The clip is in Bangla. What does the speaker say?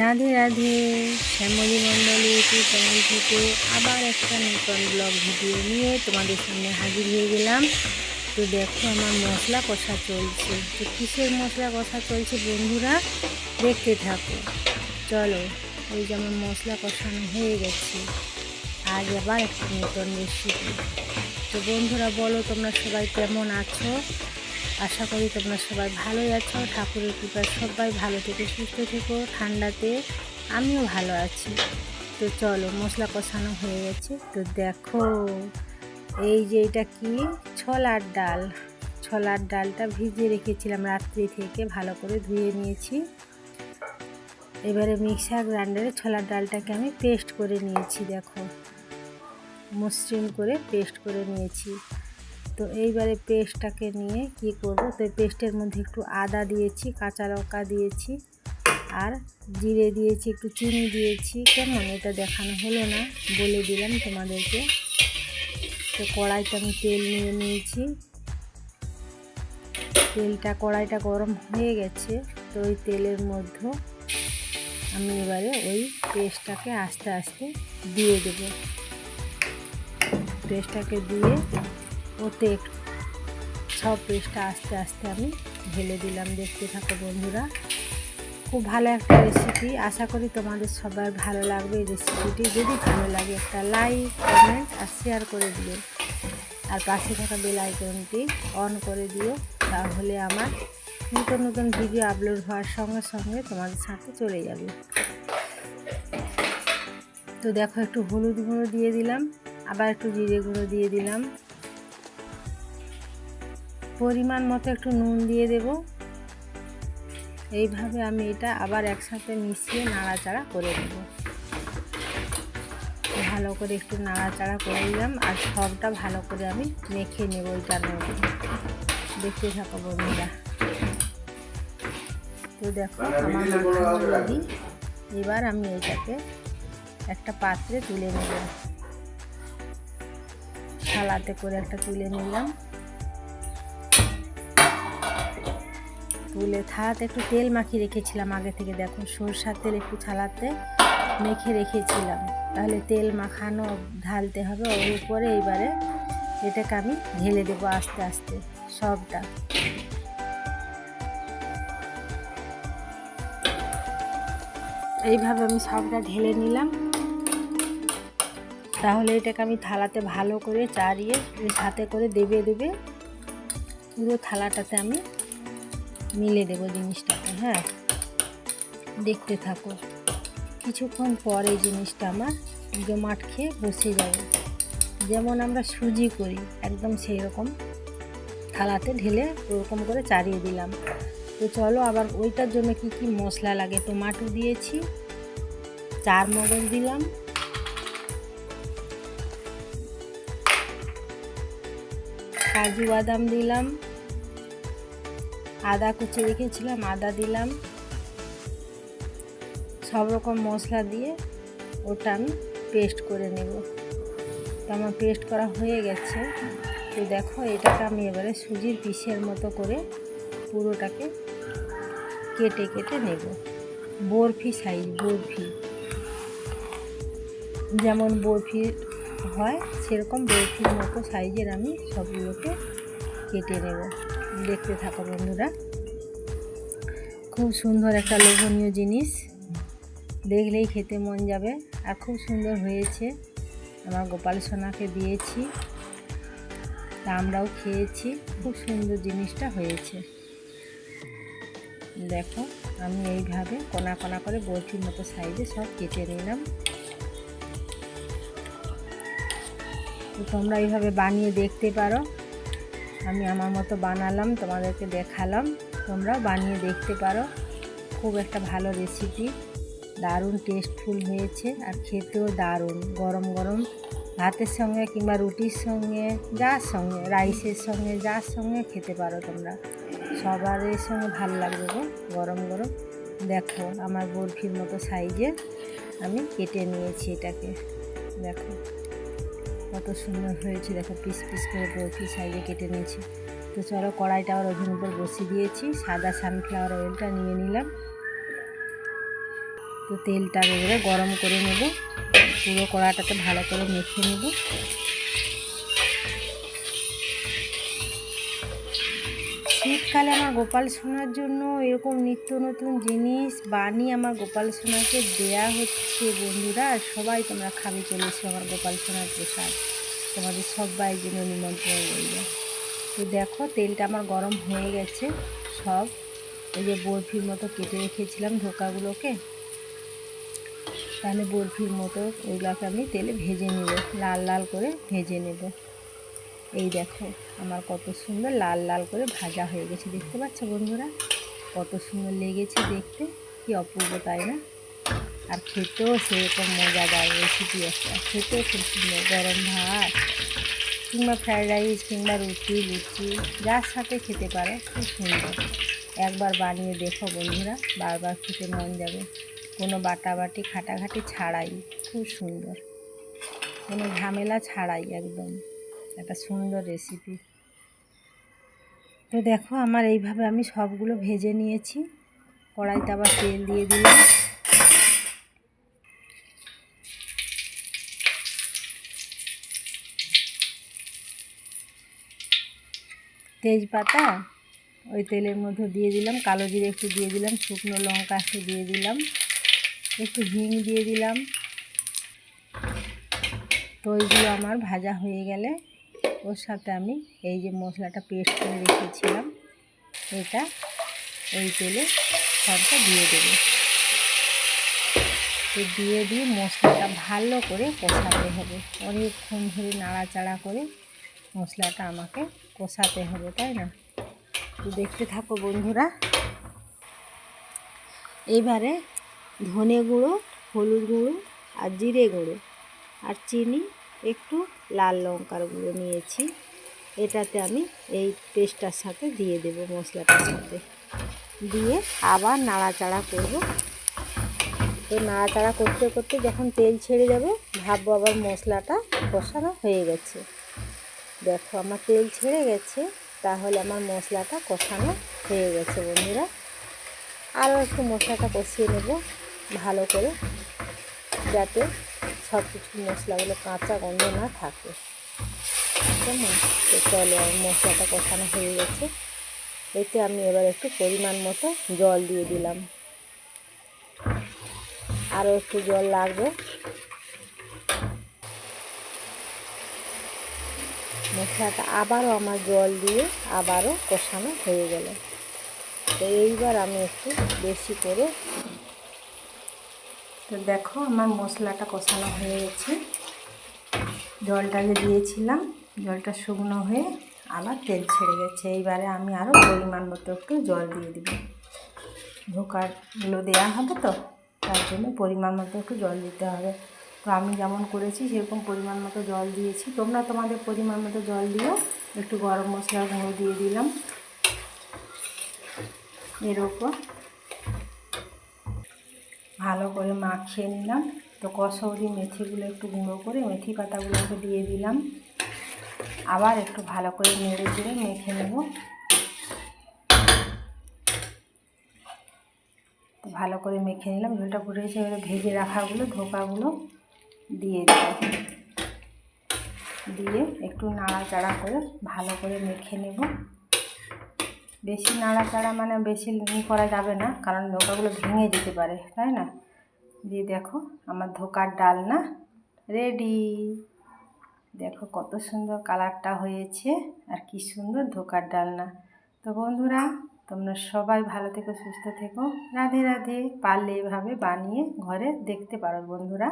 রাধে রাধে, শ্যামলী মণ্ডলী ইউটিউব চ্যানেল থেকে আবার একটা নতুন ব্লগ ভিডিও নিয়ে তোমাদের সামনে হাজির হয়ে গেলাম। তো দেখো আমার মশলা কষা চলছে। তো কিসের মশলা কষা চলছে বন্ধুরা, দেখতে থাকো। চলো, ওই যে আমার মশলা কষানো হয়ে গেছে। আজ আবার একটা নতুন রেসিপি। তো বন্ধুরা বলো, তোমরা সবাই কেমন আছো? আশা করি তোমরা সবাই ভালোই আছো। ঠাকুরের কৃপায় সবাই ভালো থেকে সুস্থ থেকো। ঠান্ডাতে আমিও ভালো আছি। তো চলো, মশলা কষানো হয়ে গেছে। তো দেখো, এই যে এটা কি, ছোলার ডাল। ছোলার ডালটা ভিজিয়ে রেখেছিলাম রাত্রি থেকে, ভালো করে ধুয়ে নিয়েছি। এবারে মিক্সার গ্রাইন্ডারে ছোলার ডালটাকে আমি পেস্ট করে নিয়েছি। দেখো, মসৃণ করে পেস্ট করে নিয়েছি। তো এইবারে পেস্টটাকে নিয়ে কি করব, তো পেস্টের মধ্যে একটু আদা দিয়েছি, কাঁচা লঙ্কা দিয়েছি, আর জিরে দিয়েছি, একটু চিনি দিয়েছি। কেমন এটা দেখানো হলো না, বলে দিলাম তোমাদেরকে। তো কড়াইতে আমি তেল নিয়ে নিয়েছি। কড়াইটা গরম হয়ে গেছে। তো ওই তেলের মধ্যে আমি এবারে ওই পেস্টটাকে আস্তে আস্তে দিয়ে দেব। পেস্টটাকে দিয়ে ওতে সব পেস্টটা আস্তে আস্তে আমি ঢেলে দিলাম। দেখতে থাকো বন্ধুরা, খুব ভালো একটা রেসিপি। আশা করি তোমাদের সবার ভালো লাগবে এই রেসিপিটি। যদি ভালো লাগে একটা লাইক, কমেন্ট আর শেয়ার করে দিও। আর পাশে থাকা বেল আইকনটি অন করে দিও, তাহলে আমার নতুন নতুন ভিডিও আপলোড হওয়ার সঙ্গে সঙ্গে তোমাদের সাথে চলে যাবে। তো দেখো, একটু হলুদ গুঁড়ো দিয়ে দিলাম, আবার একটু জিরে গুঁড়ো দিয়ে দিলাম, পরিমাণ মতো একটু নুন দিয়ে দেব। এইভাবে আমি এটা আবার একসাথে মিশিয়ে নাড়াচাড়া করে দেব। ভালো করে একটু নাড়াচাড়া করে দিলাম, আর সবটা ভালো করে আমি মেখে নেব এটার মধ্যে। দেখতে থাকো বন্ধুরা। তো দেখো আমার মাখানো রেডি। এবার আমি এটাকে একটা পাত্রে তুলে নেব। থালাতে করে একটা তুলে নিলাম। তুলে থালাতে একটু তেল মাখিয়ে রেখেছিলাম আগে থেকে। দেখো, সরষার তেল একটু থালাতে মেখে রেখেছিলাম, তাহলে তেল মাখানো ঢালতে হবে ওর উপরে। এইবারে এটাকে আমি ঢেলে দেবো আস্তে আস্তে সবটা। এইভাবে আমি সবটা ঢেলে নিলাম। তাহলে এটাকে আমি থালাতে ভালো করে চাড়িয়ে হাতে করে দেবে দেবে পুরো থালাটাতে আমি মিলে দেবো জিনিসটাকে। হ্যাঁ, দেখতে থাকো। কিছুক্ষণ পর এই জিনিসটা আমার জমাট খেয়ে বসে যাবে। যেমন আমরা সুজি করি একদম সেই রকম থালাতে ঢেলে ওরকম করে চাড়িয়ে দিলাম। তো চলো, আবার ওইটার জন্য কি কি মশলা লাগে। টমেটো দিয়েছি, চার মগজ দিলাম, কাজু বাদাম দিলাম, আদা কুচি রেখেছিলাম আদা দিলাম। সব রকম মশলা দিয়ে ওটা আমি পেস্ট করে নেব। তো আমার পেস্ট করা হয়ে গেছে। তো দেখো, এটাকে আমি এবারে সুজির পিসের মতো করে পুরোটাকে কেটে কেটে নেব। বরফি সাইজ, বরফি যেমন বরফি হয় সেরকম বরফির মতো সাইজের আমি সবগুলোকে কেটে নেব। দেখতে থাকো বন্ধুরা, খুব সুন্দর একটা লোভনীয় জিনিস, দেখলেই খেতে মন যাবে। আর খুব সুন্দর হয়েছে। আমার গোপাল সোনাকে দিয়েছি, তা আমরাও খেয়েছি। খুব সুন্দর জিনিসটা হয়েছে। দেখো, আমি এইভাবে কোনা কোনা করে বরফির মতো সাইজে সব কেটে নিলাম। তো তোমরা এইভাবে বানিয়ে দেখতে পারো। আমি আমার মতো বানালাম, তোমাদেরকে দেখালাম, তোমরাও বানিয়ে দেখতে পারো। খুব একটা ভালো রেসিপি, দারুণ টেস্টফুল হয়েছে আর খেতেও দারুণ। গরম গরম ভাতের সঙ্গে কিংবা রুটির সঙ্গে, যার সঙ্গে, রাইসের সঙ্গে, যার সঙ্গে খেতে পারো তোমরা, সবারের সঙ্গে ভালো লাগবে গো গরম গরম। দেখো, আমার বরফির মতো সাইজে আমি কেটে নিয়েছি এটাকে। দেখো কত সুন্দর হয়েছে। দেখো, পিস পিস করে বরফি সাইজে কেটে নিয়েছি। তো চলো, কড়াইটা আবার ওভেনের উপর বসিয়ে দিয়েছি। সাদা সানফ্লাওয়ার অয়েলটা নিয়ে নিলাম। তো তেলটা এবারে গরম করে নেব, পুরো কড়াটাতে ভালো করে মেখে নেব। শীতকালে আমার গোপাল সোনার জন্য এরকম নিত্য নতুন জিনিস বানিয়ে আমার গোপাল সোনাকে দেয়া হচ্ছে বন্ধুরা। আর সবাই তোমরা খাবে চলে এসো আমার গোপাল সোনার প্রসাদ, তোমাদের সবাই জন্য নিমন্ত্রণ রইল। তো দেখো তেলটা আমার গরম হয়ে গেছে। সব ওই যে বরফির মতো কেটে রেখেছিলাম ধোকাগুলোকে, তাহলে বরফির মতো ওইগুলোকে আমি তেলে ভেজে নেব, লাল লাল করে ভেজে নেব। এই দেখো আমার কত সুন্দর লাল লাল করে ভাজা হয়ে গেছে, দেখতে পাচ্ছ বন্ধুরা? কত সুন্দর লেগেছে দেখতে, কি অপূর্ব তাই না? আর খেতেও সেরকম মজাদার রেসিপি একটা, খেতেও খুব সুন্দর। গরম ভাত কিংবা ফ্রায়েড রাইস কিংবা রুটি লুচি যার সাথে খেতে পারো, খুব সুন্দর। একবার বানিয়ে দেখো বন্ধুরা, বারবার খেতে মন যাবে। কোনো বাটাবাটি খাটাখাটি ছাড়াই, খুব সুন্দর, কোনো ঝামেলা ছাড়াই, একদম একটা সুন্দর রেসিপি। তো দেখো আমার এইভাবে আমি সবগুলো ভেজে নিয়েছি। কড়াইতে আবার তেল দিয়ে দিলাম। তেজপাতা ওই তেলের মধ্যে দিয়ে দিলাম, কালো জিরে একটু দিয়ে দিলাম, শুকনো লঙ্কা একটু দিয়ে দিলাম, একটু হিং দিয়ে দিলাম। তো ওইগুলো আমার ভাজা হয়ে গেলে ওর সাথে আমি এই যে মশলাটা পেস্ট করে রেখেছিলাম এটা ওই তেলে সবটা দিয়ে দেবো। তো দিয়ে মশলাটা ভালো করে কষাতে হবে, অনেকক্ষণ ধরে নাড়াচাড়া করে মশলাটা আমাকে কষাতে হবে, তাই না? তো দেখতে থাকো বন্ধুরা। এইবারে ধনে গুঁড়ো, হলুদ গুঁড়ো আর জিরে গুঁড়ো আর চিনি, একটু লাল লঙ্কার গুঁড়ো নিয়েছি, এটাতে আমি এই পেস্টটার সাথে দিয়ে দেব, মশলাটার সাথে দিয়ে আবার নাড়াচাড়া করব। তো নাড়াচাড়া করতে করতে যখন তেল ছেড়ে যাবে ভাববো আবার মশলাটা কষানো হয়ে গেছে। দেখো আমার তেল ছেড়ে গেছে, তাহলে আমার মশলাটা কষানো হয়ে গেছে বন্ধুরা। আরও একটু মশলাটা কষিয়ে নেব ভালো করে, যাতে সব কিছু মশলাগুলো কাঁচা গন্ধ না থাকে, কেমন? তো চলো মশলাটা কষানো হয়ে গেছে। এতে আমি এবার একটু পরিমাণ মতো জল দিয়ে দিলাম, আরও একটু জল লাগবে। মশলাটা আবারও আমার জল দিয়ে আবারও কষানো হয়ে গেল। তো এইবার আমি একটু বেশি করে, তো দেখো আমার মশলাটা কষানো হয়ে গেছে। জলটা যে দিয়েছিলাম জলটা শুকনো হয়ে আবার তেল ছেড়ে গেছে। এইবারে আমি আরও পরিমাণ মতো একটু জল দিয়ে দিব, ধোকাগুলো দেওয়া হবে তো, তার জন্য পরিমাণ মতো একটু জল দিতে হবে। তো আমি যেমন করেছি সেরকম পরিমাণ মতো জল দিয়েছি, তোমরা তোমাদের পরিমাণ মতো জল দিও। একটু গরম মশলার গুঁড়ো দিয়ে দিলাম এর ওপর, ভালো করে মাখিয়ে নিলাম। তো কসৌরি মেথিগুলো একটু গুঁড়ো করে মেথি পাতাগুলোকে দিয়ে দিলাম, আবার একটু ভালো করে নেড়ে চেড়ে মেখে নেব। ভালো করে মেখে নিলাম, ঝোলটা ফুটে এসে এবারে ভেজে রাখাগুলো ধোকাগুলো দিয়ে দিলাম, দিয়ে একটু নাড়াচাড়া করে ভালো করে মেখে নেব। বেশি নাড়াচাড়া মানে বেশি করা যাবে না, কারণ ধোকাগুলো ভেঙে যেতে পারে, তাই না? দিয়ে দেখো আমার ধোকার ডালনা রেডি। দেখো কত সুন্দর কালারটা হয়েছে, আর কি সুন্দর ধোকার ডালনা। তো বন্ধুরা তোমরা সবাই ভালো থেকো, সুস্থ থেকো, রাধে রাধে। পারলে এভাবে বানিয়ে ঘরে দেখতে পারো বন্ধুরা।